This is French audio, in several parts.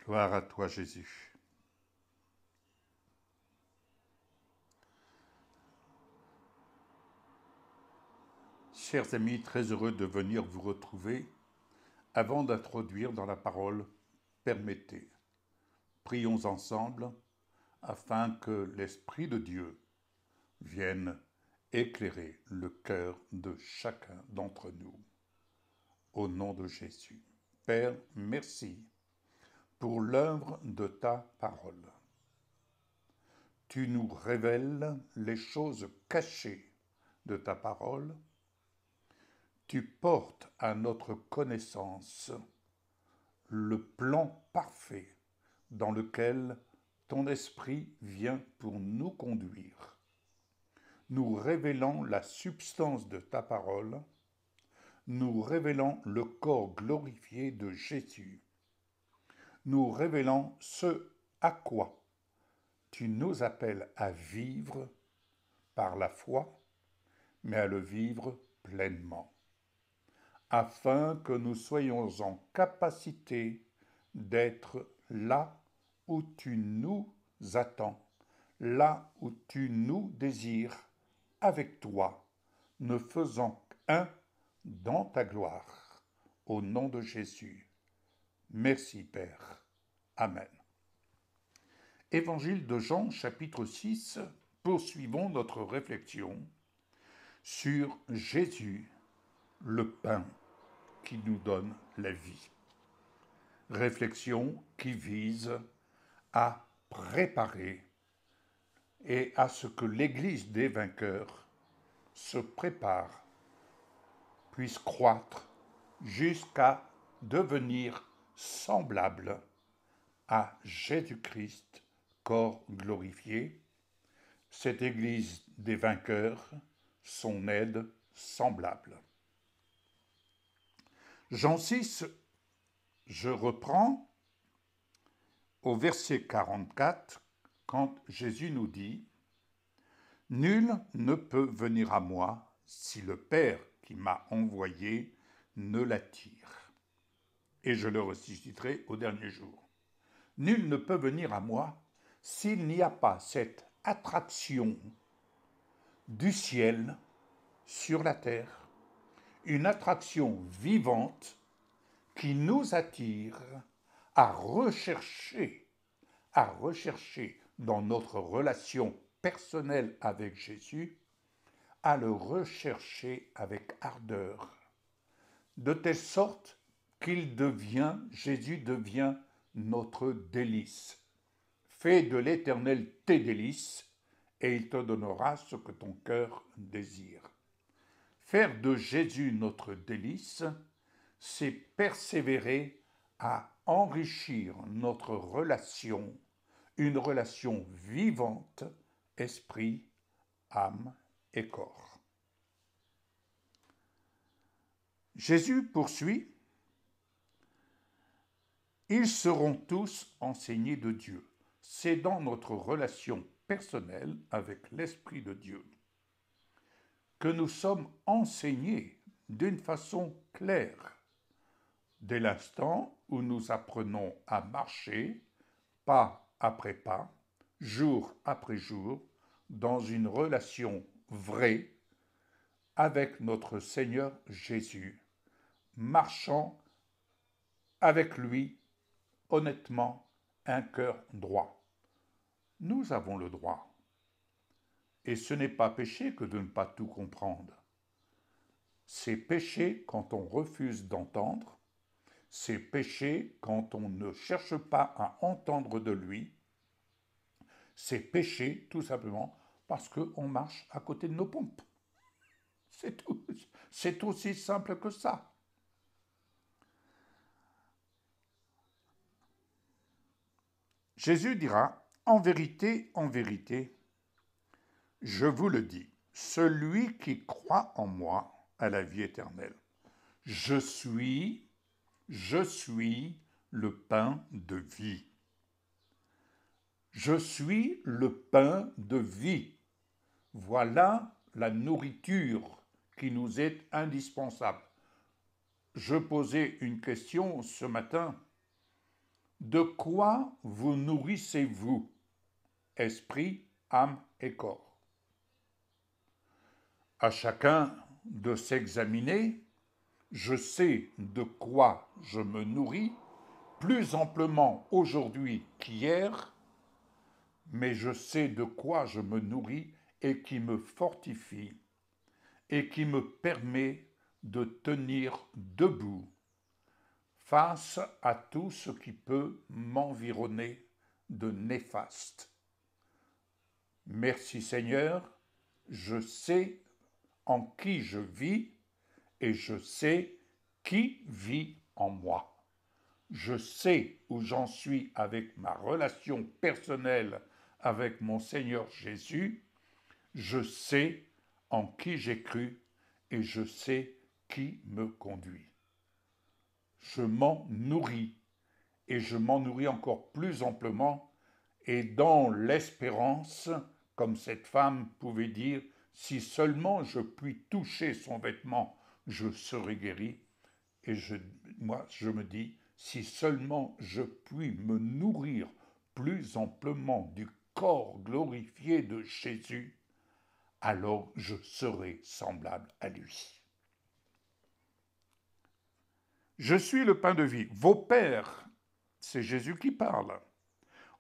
Gloire à toi, Jésus. Chers amis, très heureux de venir vous retrouver. Avant d'introduire dans la parole, permettez, prions ensemble afin que l'Esprit de Dieu vienne éclairer le cœur de chacun d'entre nous. Au nom de Jésus. Père, merci pour l'œuvre de ta parole. Tu nous révèles les choses cachées de ta parole. Tu portes à notre connaissance le plan parfait dans lequel ton esprit vient pour nous conduire, nous révélant la substance de ta parole, nous révélant le corps glorifié de Jésus, nous révélant ce à quoi tu nous appelles à vivre par la foi, mais à le vivre pleinement, afin que nous soyons en capacité d'être là où tu nous attends, là où tu nous désires, avec toi, ne faisant qu'un dans ta gloire. Au nom de Jésus. Merci Père. Amen. Évangile de Jean, chapitre 6, poursuivons notre réflexion sur Jésus, le pain qui nous donne la vie. Réflexion qui vise à préparer et à ce que l'Église des vainqueurs se prépare, puisse croître jusqu'à devenir semblable à Jésus-Christ, corps glorifié, cette Église des vainqueurs, son aide semblable. Jean 6, je reprends au verset 44, quand Jésus nous dit « Nul ne peut venir à moi si le Père qui m'a envoyé ne l'attire. » Et je le ressusciterai au dernier jour. Nul ne peut venir à moi s'il n'y a pas cette attraction du ciel sur la terre, une attraction vivante qui nous attire à rechercher dans notre relation personnelle avec Jésus, à le rechercher avec ardeur, de telle sorte Jésus devient notre délice. Fais de l'Éternel tes délices, et il te donnera ce que ton cœur désire. Faire de Jésus notre délice, c'est persévérer à enrichir notre relation, une relation vivante, esprit, âme et corps. Jésus poursuit, « Ils seront tous enseignés de Dieu. » C'est dans notre relation personnelle avec l'Esprit de Dieu que nous sommes enseignés d'une façon claire, dès l'instant où nous apprenons à marcher, pas après pas, jour après jour, dans une relation vraie avec notre Seigneur Jésus, marchant avec lui honnêtement, un cœur droit. Nous avons le droit. Et ce n'est pas péché que de ne pas tout comprendre. C'est péché quand on refuse d'entendre, c'est péché quand on ne cherche pas à entendre de lui, c'est péché tout simplement parce qu'on marche à côté de nos pompes. C'est tout. C'est aussi simple que ça. Jésus dira, en vérité, je vous le dis, celui qui croit en moi a la vie éternelle. Je suis le pain de vie. Je suis le pain de vie. Voilà la nourriture qui nous est indispensable. Je posais une question ce matin de quoi vous nourrissez-vous, esprit, âme et corps? À chacun de s'examiner. Je sais de quoi je me nourris plus amplement aujourd'hui qu'hier, mais je sais de quoi je me nourris et qui me fortifie et qui me permet de tenir debout face à tout ce qui peut m'environner de néfaste. Merci Seigneur, je sais en qui je vis et je sais qui vit en moi. Je sais où j'en suis avec ma relation personnelle avec mon Seigneur Jésus. Je sais en qui j'ai cru et je sais qui me conduit. Je m'en nourris et je m'en nourris encore plus amplement et dans l'espérance, comme cette femme pouvait dire, si seulement je puis toucher son vêtement, je serai guéri. Et moi, je me dis, si seulement je puis me nourrir plus amplement du corps glorifié de Jésus, alors je serai semblable à lui. Je suis le pain de vie. Vos pères, c'est Jésus qui parle,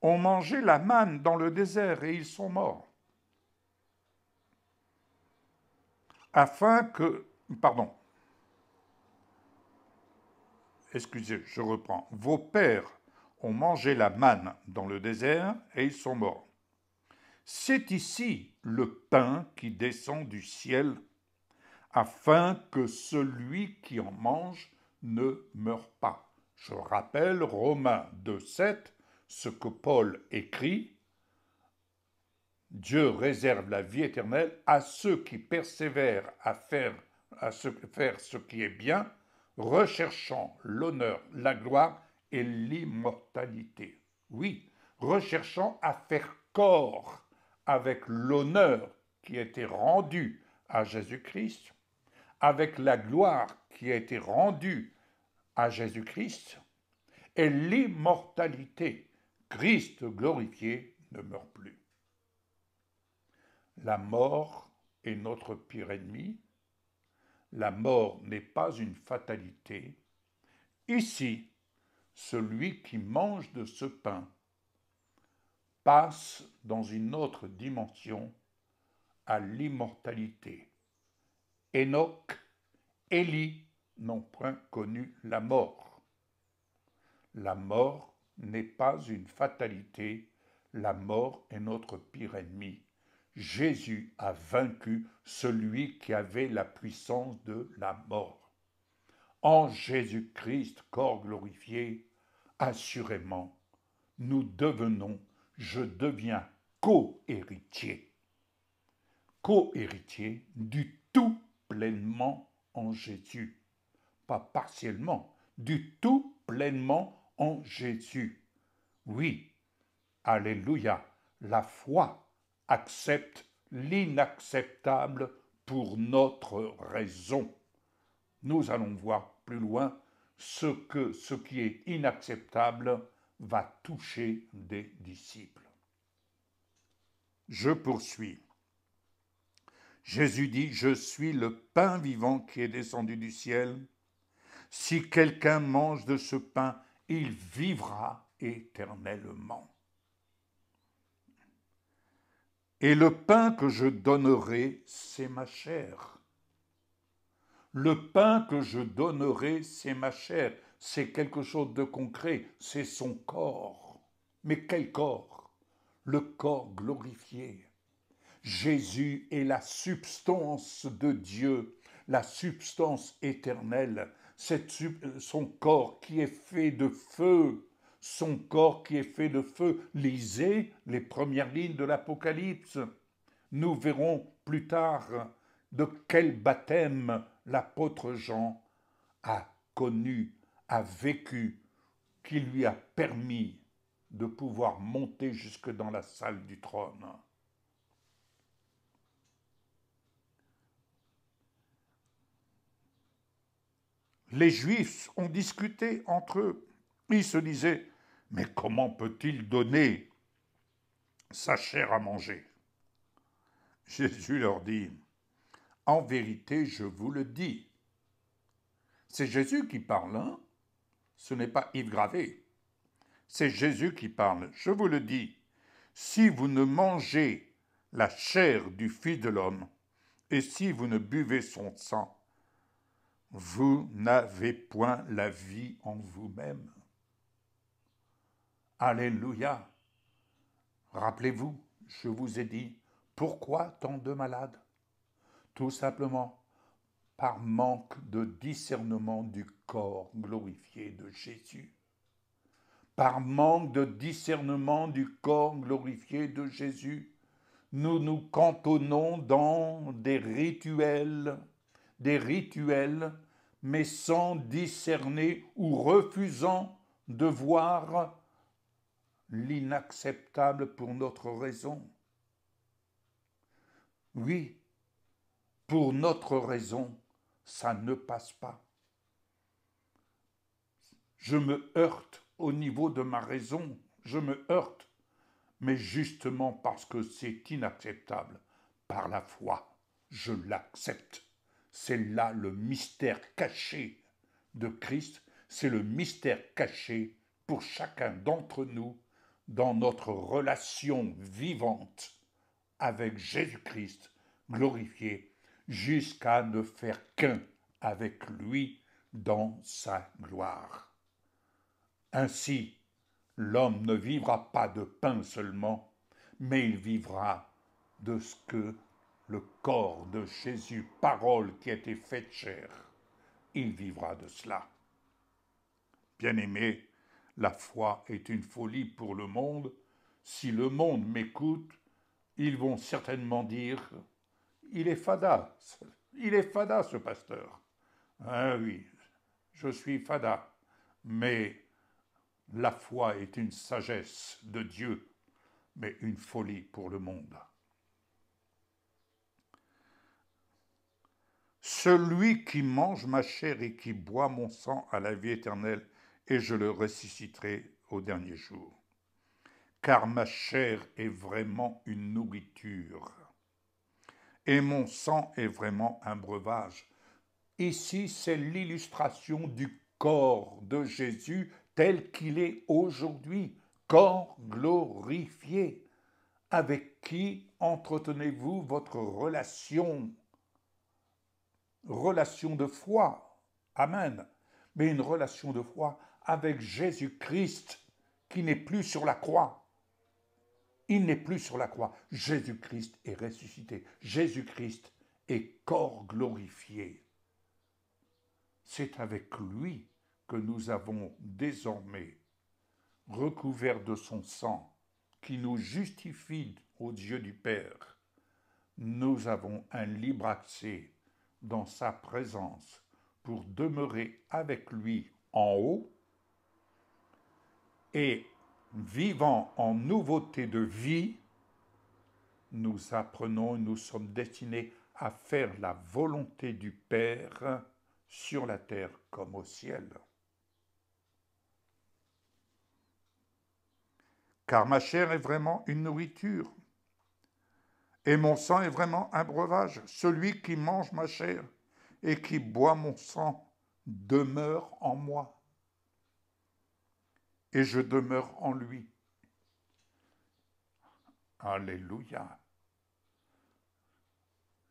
ont mangé la manne dans le désert et ils sont morts. Afin que, pardon, excusez, je reprends. Vos pères ont mangé la manne dans le désert et ils sont morts. C'est ici le pain qui descend du ciel, afin que celui qui en mange ne meure pas. Je rappelle Romains 2,7, ce que Paul écrit. Dieu réserve la vie éternelle à ceux qui persévèrent à faire ce qui est bien, recherchant l'honneur, la gloire et l'immortalité. Oui, recherchant à faire corps avec l'honneur qui a été rendu à Jésus-Christ, avec la gloire qui a été rendue à Jésus-Christ, et l'immortalité. Christ glorifié ne meurt plus. La mort est notre pire ennemi. La mort n'est pas une fatalité. Ici, celui qui mange de ce pain passe dans une autre dimension à l'immortalité. Enoch, Élie n'ont point connu la mort. La mort n'est pas une fatalité. La mort est notre pire ennemi. Jésus a vaincu celui qui avait la puissance de la mort. En Jésus-Christ, corps glorifié, assurément, je deviens co-héritier. Co-héritier du tout pleinement en Jésus. Pas partiellement, du tout pleinement en Jésus. Oui, alléluia, la foi accepte l'inacceptable pour notre raison. Nous allons voir plus loin ce qui est inacceptable va toucher des disciples. Je poursuis. Jésus dit, je suis le pain vivant qui est descendu du ciel. Si quelqu'un mange de ce pain, il vivra éternellement. Et le pain que je donnerai, c'est ma chair. Le pain que je donnerai, c'est ma chair. C'est quelque chose de concret, c'est son corps. Mais quel corps? Le corps glorifié. Jésus est la substance de Dieu, la substance éternelle. Son corps qui est fait de feu, son corps qui est fait de feu. Lisez les premières lignes de l'Apocalypse. Nous verrons plus tard de quel baptême l'apôtre Jean a connu, a vécu, qui lui a permis de pouvoir monter jusque dans la salle du trône. Les Juifs ont discuté entre eux. Ils se disaient, Mais comment peut-il donner sa chair à manger? Jésus leur dit, en vérité, je vous le dis. C'est Jésus qui parle, hein? Ce n'est pas Yves Gravé. C'est Jésus qui parle. Je vous le dis, si vous ne mangez la chair du Fils de l'homme et si vous ne buvez son sang, vous n'avez point la vie en vous-même. Alléluia. Rappelez-vous, je vous ai dit, pourquoi tant de malades? Tout simplement par manque de discernement du corps glorifié de Jésus. Par manque de discernement du corps glorifié de Jésus, nous nous cantonnons dans des rituels, mais sans discerner ou refusant de voir l'inacceptable pour notre raison. Oui, pour notre raison, ça ne passe pas. Je me heurte au niveau de ma raison, je me heurte, mais justement parce que c'est inacceptable, par la foi, je l'accepte. C'est là le mystère caché de Christ, c'est le mystère caché pour chacun d'entre nous dans notre relation vivante avec Jésus-Christ glorifié, jusqu'à ne faire qu'un avec lui dans sa gloire. Ainsi, l'homme ne vivra pas de pain seulement, mais il vivra de ce que le corps de Jésus, parole qui a été faite chair, il vivra de cela. Bien-aimés, la foi est une folie pour le monde. Si le monde m'écoute, ils vont certainement dire « il est fada ce pasteur ». Ah oui, je suis fada, mais la foi est une sagesse de Dieu, mais une folie pour le monde. Celui qui mange ma chair et qui boit mon sang a la vie éternelle, et je le ressusciterai au dernier jour. Car ma chair est vraiment une nourriture, et mon sang est vraiment un breuvage. Ici, c'est l'illustration du corps de Jésus tel qu'il est aujourd'hui, corps glorifié. Avec qui entretenez-vous votre relation de foi? Amen. Mais une relation de foi avec Jésus-Christ qui n'est plus sur la croix. Il n'est plus sur la croix. Jésus-Christ est ressuscité. Jésus-Christ est corps glorifié. C'est avec lui que nous avons désormais, recouvert de son sang, qui nous justifie au Dieu du Père, nous avons un libre accès dans sa présence pour demeurer avec lui en haut et vivant en nouveauté de vie, nous apprenons, nous sommes destinés à faire la volonté du Père sur la terre comme au ciel. Car ma chair est vraiment une nourriture, et mon sang est vraiment un breuvage. Celui qui mange ma chair et qui boit mon sang demeure en moi, et je demeure en lui. Alléluia.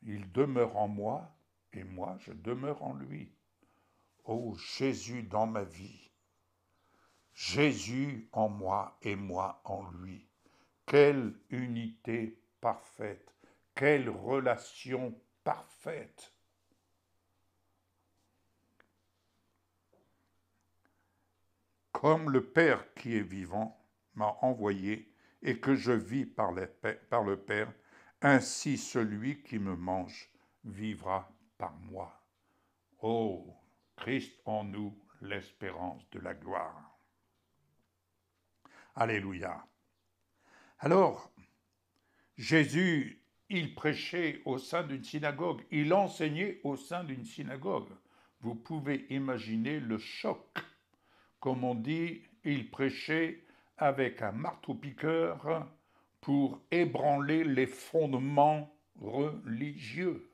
Il demeure en moi, et moi je demeure en lui. Oh, Jésus dans ma vie, Jésus en moi et moi en lui. Quelle unité parfaite, quelle relation parfaite. Comme le Père qui est vivant m'a envoyé et que je vis par le Père, ainsi celui qui me mange vivra par moi. Oh, Christ en nous, l'espérance de la gloire. Alléluia. Alors, Jésus, il prêchait au sein d'une synagogue, il enseignait au sein d'une synagogue. Vous pouvez imaginer le choc. Comme on dit, il prêchait avec un marteau-piqueur pour ébranler les fondements religieux.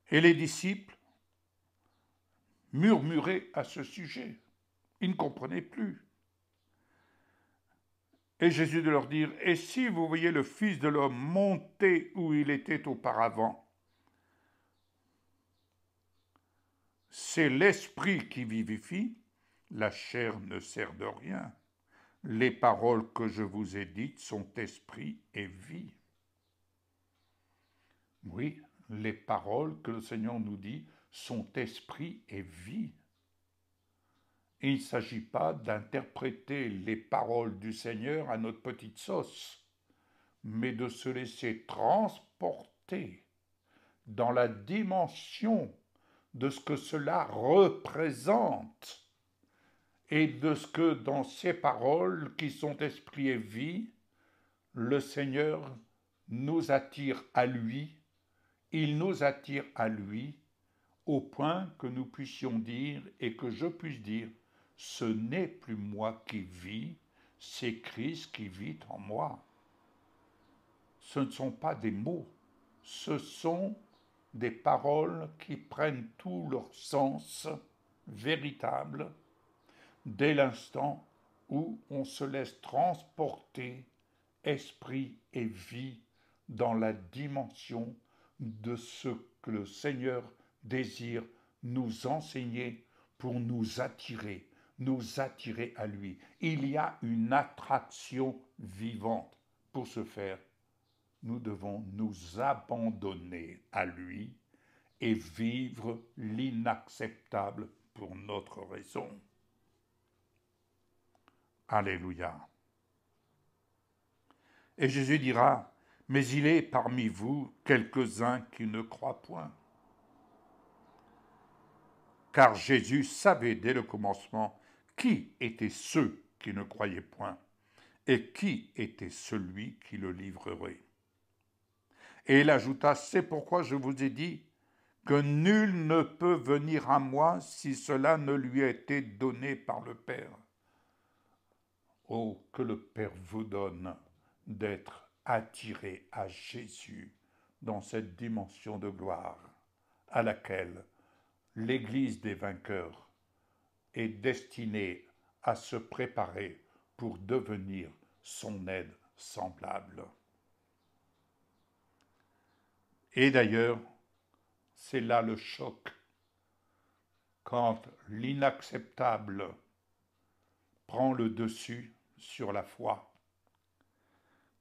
Et les disciples murmuraient à ce sujet. Ils ne comprenaient plus. Et Jésus de leur dire, « Et si vous voyez le Fils de l'homme monter où il était auparavant, c'est l'esprit qui vivifie, la chair ne sert de rien. Les paroles que je vous ai dites sont esprit et vie. » Oui, les paroles que le Seigneur nous dit sont esprit et vie. Il ne s'agit pas d'interpréter les paroles du Seigneur à notre petite sauce, mais de se laisser transporter dans la dimension de ce que cela représente et de ce que dans ces paroles qui sont esprit et vie, le Seigneur nous attire à lui, il nous attire à lui au point que nous puissions dire et que je puisse dire, ce n'est plus moi qui vis, c'est Christ qui vit en moi. Ce ne sont pas des mots, ce sont des paroles qui prennent tout leur sens véritable dès l'instant où on se laisse transporter esprit et vie dans la dimension de ce que le Seigneur désire nous enseigner pour nous attirer à lui. Il y a une attraction vivante. Pour ce faire, nous devons nous abandonner à lui et vivre l'inacceptable pour notre raison. Alléluia. Et Jésus dira, « Mais il est parmi vous quelques-uns qui ne croient point. » Car Jésus savait dès le commencement qui étaient ceux qui ne croyaient point et qui était celui qui le livrerait. Et il ajouta, « C'est pourquoi je vous ai dit que nul ne peut venir à moi si cela ne lui a été donné par le Père. » Oh, que le Père vous donne d'être attiré à Jésus dans cette dimension de gloire à laquelle l'Église des vainqueurs est destinée à se préparer pour devenir son aide semblable. Et d'ailleurs, c'est là le choc, quand l'inacceptable prend le dessus sur la foi.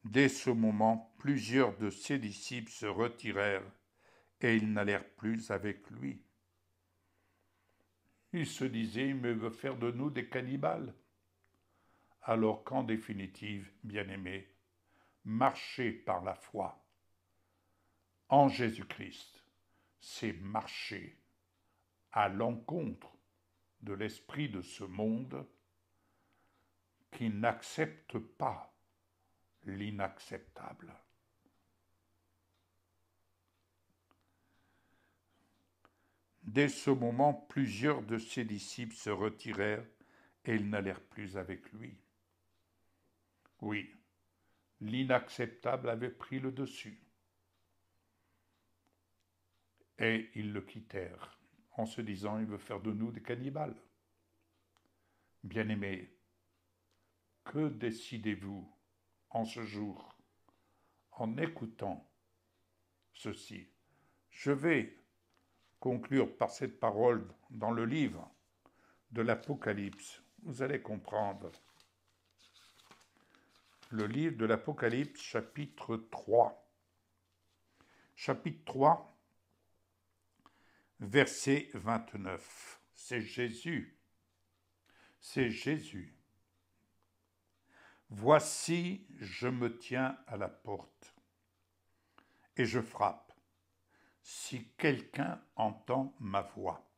Dès ce moment, plusieurs de ses disciples se retirèrent et ils n'allèrent plus avec lui. Ils se disaient, il veut faire de nous des cannibales. Alors qu'en définitive, bien-aimés, marcher par la foi en Jésus-Christ, c'est marcher à l'encontre de l'esprit de ce monde qui n'accepte pas l'inacceptable. Dès ce moment, plusieurs de ses disciples se retirèrent et ils n'allèrent plus avec lui. Oui, l'inacceptable avait pris le dessus. Et ils le quittèrent en se disant, il veut faire de nous des cannibales. Bien-aimés, que décidez-vous en ce jour en écoutant ceci? Je vais conclure par cette parole dans le livre de l'Apocalypse. Vous allez comprendre. Le livre de l'Apocalypse, chapitre 3. Chapitre 3, verset 29. C'est Jésus. C'est Jésus. « Voici, je me tiens à la porte et je frappe. Si quelqu'un entend ma voix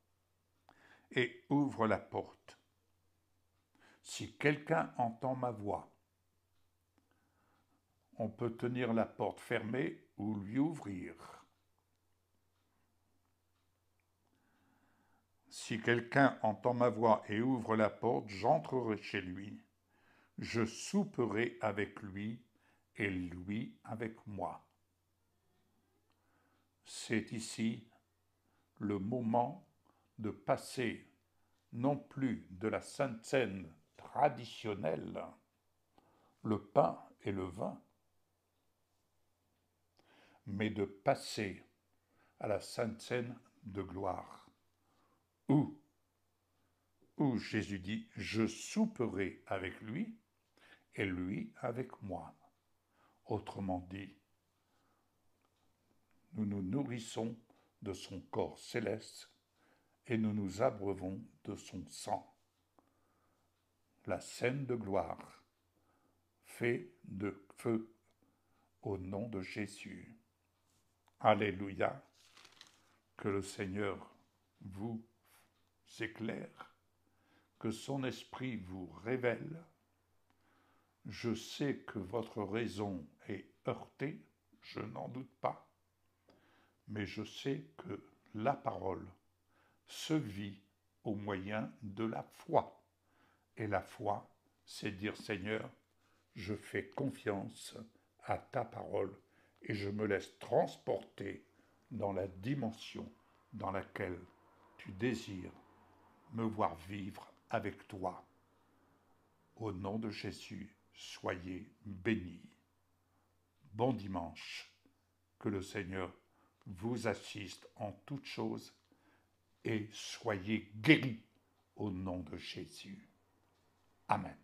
et ouvre la porte, si quelqu'un entend ma voix, on peut tenir la porte fermée ou lui ouvrir. Si quelqu'un entend ma voix et ouvre la porte, j'entrerai chez lui. Je souperai avec lui et lui avec moi. C'est ici le moment de passer non plus de la Sainte Seine traditionnelle, le pain et le vin, mais de passer à la Sainte Seine de gloire, où Jésus dit « Je souperai avec lui et lui avec moi ». Autrement dit, nous nous nourrissons de son corps céleste et nous nous abreuvons de son sang. La scène de gloire fait de feu au nom de Jésus. Alléluia, que le Seigneur vous éclaire, que son esprit vous révèle. Je sais que votre raison est heurtée, je n'en doute pas, mais je sais que la parole se vit au moyen de la foi. Et la foi, c'est dire Seigneur, je fais confiance à ta parole et je me laisse transporter dans la dimension dans laquelle tu désires me voir vivre avec toi. Au nom de Jésus, soyez bénis. Bon dimanche, que le Seigneur vous assiste en toutes choses et soyez guéris au nom de Jésus. Amen.